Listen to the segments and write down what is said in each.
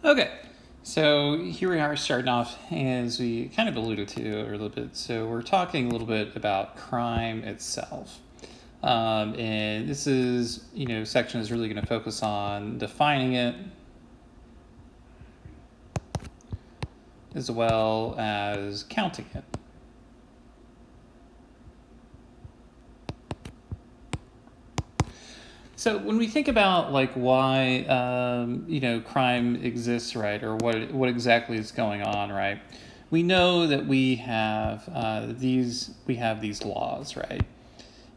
Okay, so here we are starting off, as we kind of alluded to a little bit. So we're talking a little bit about crime itself. And this is, section is really going to focus on defining it as well as counting it. So when we think about why crime exists, right, or what exactly is going on, right, we know that we have these laws, right,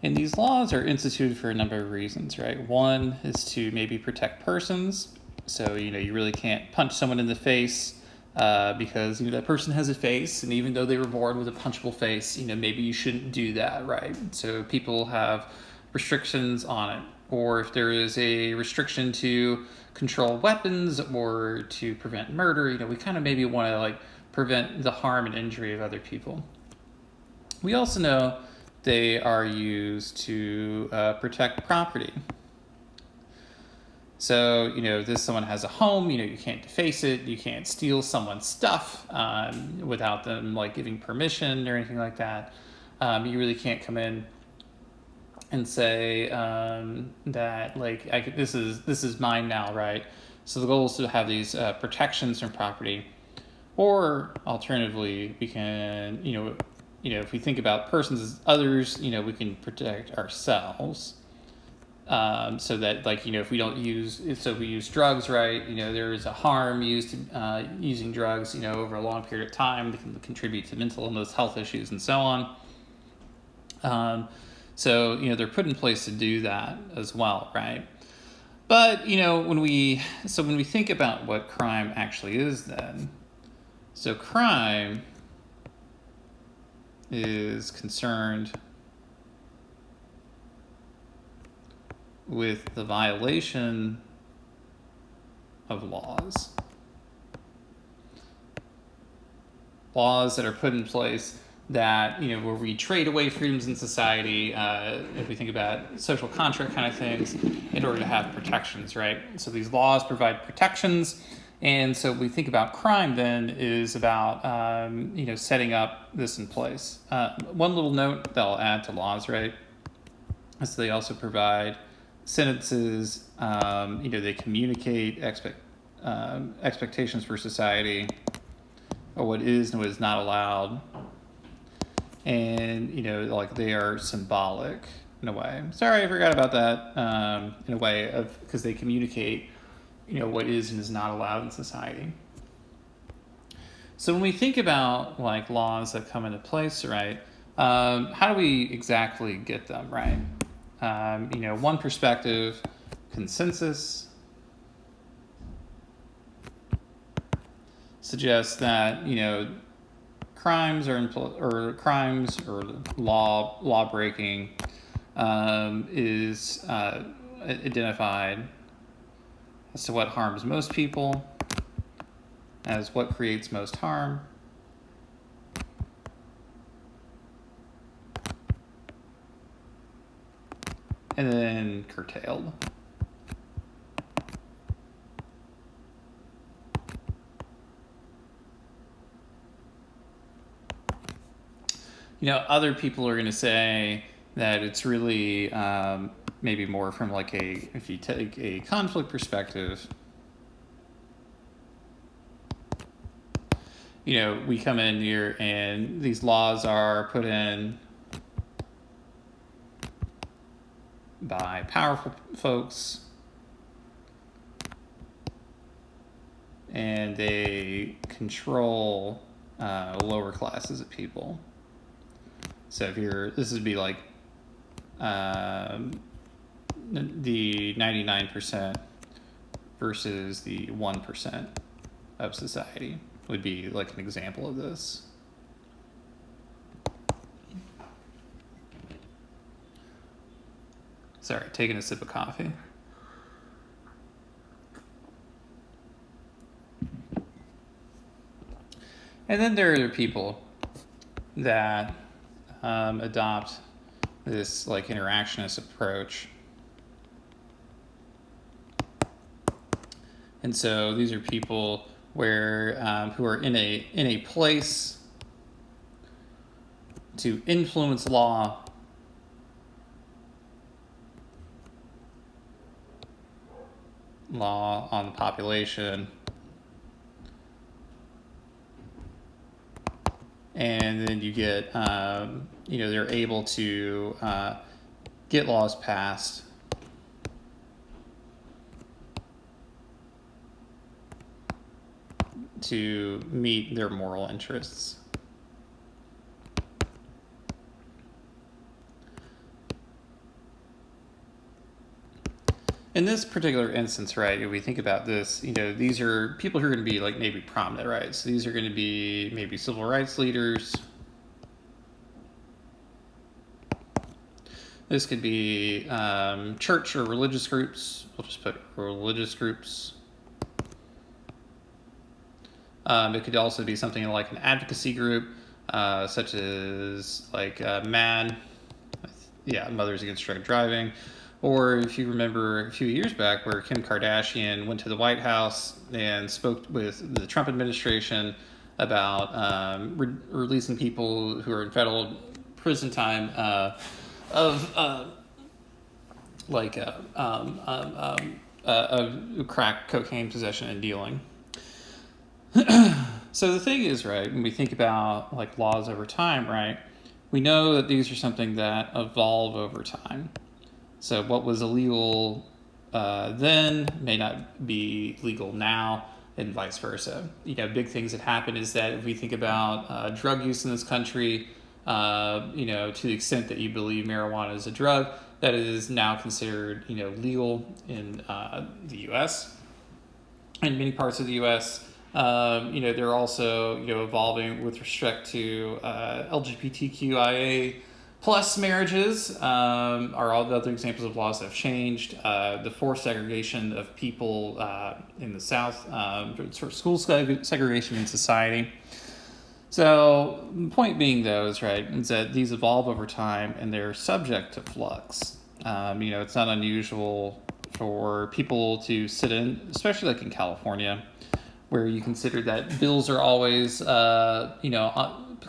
and these laws are instituted for a number of reasons, right. One is to maybe protect persons, so you really can't punch someone in the face because that person has a face, and even though they were born with a punchable face, maybe you shouldn't do that, right. So people have restrictions on it. Or if there is a restriction to control weapons or to prevent murder, we kind of maybe want to prevent the harm and injury of other people. We also know they are used to protect property. So, if someone has a home, you can't deface it, you can't steal someone's stuff without them giving permission or anything like that. You really can't come in and say that this is mine now, right? So the goal is to have these protections from property, or alternatively, we can if we think about persons as others, we can protect ourselves. So that if we don't use, so if we use drugs, right? There is a harm used to using drugs, over a long period of time that can contribute to mental illness, health issues, and so on. So, they're put in place to do that as well, right? But, when we think about what crime actually is then, so crime is concerned with the violation of laws. Laws that are put in place that, where we trade away freedoms in society, if we think about social contract kind of things, in order to have protections, right? So these laws provide protections, and so we think about crime then is about, setting up this in place. One little note that I'll add to laws, right, is they also provide sentences, they communicate expectations for society, or what is and what is not allowed. And, they are symbolic in a way. Sorry, I forgot about that, in a way of, because they communicate, what is and is not allowed in society. So when we think about laws that come into place, right, how do we exactly get them, right? One perspective, consensus, suggests that, crimes or law breaking is identified as to what harms most people, as what creates most harm, and then curtailed. Other people are going to say that it's really maybe more from if you take a conflict perspective, we come in here and these laws are put in by powerful folks, and they control lower classes of people. So if this would be the 99% versus the 1% of society would be an example of this. Sorry, taking a sip of coffee. And then there are people that adopt this interactionist approach, And so these are people who are in a place to influence law on the population, and then you get they're able to get laws passed to meet their moral interests. In this particular instance, right, if we think about this, these are people who are going to be like maybe prominent, right? So these are going to be maybe civil rights leaders. This could be church or religious groups. We'll just put religious groups. It could also be something like an advocacy group, such as like Mothers Against Drunk Driving. Or if you remember a few years back where Kim Kardashian went to the White House and spoke with the Trump administration about releasing people who are in federal prison time of crack cocaine possession and dealing. So the thing is, right, when we think about like laws over time, right, we know that these are something that evolve over time. So what was illegal then may not be legal now, and vice versa. Big things that happen is that if we think about drug use in this country, to the extent that you believe marijuana is a drug, that is now considered, legal in the U.S. and many parts of the U.S. They're also, evolving with respect to LGBTQIA plus marriages are all the other examples of laws that have changed. The forced segregation of people in the South, sort of school segregation in society. So the point being, though, is that these evolve over time and they're subject to flux. It's not unusual for people to sit in, especially like in California, where you consider that bills are always,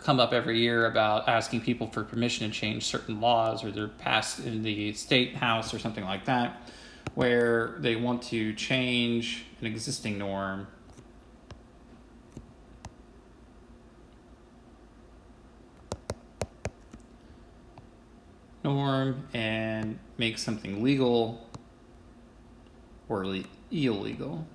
come up every year about asking people for permission to change certain laws, or they're passed in the state house or something like that, where they want to change an existing norm and make something legal or illegal.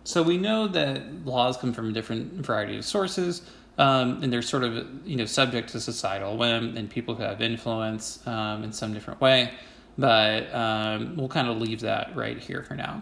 So we know that laws come from a different variety of sources, and they're sort of, subject to societal whim and people who have influence in some different way. But we'll kind of leave that right here for now.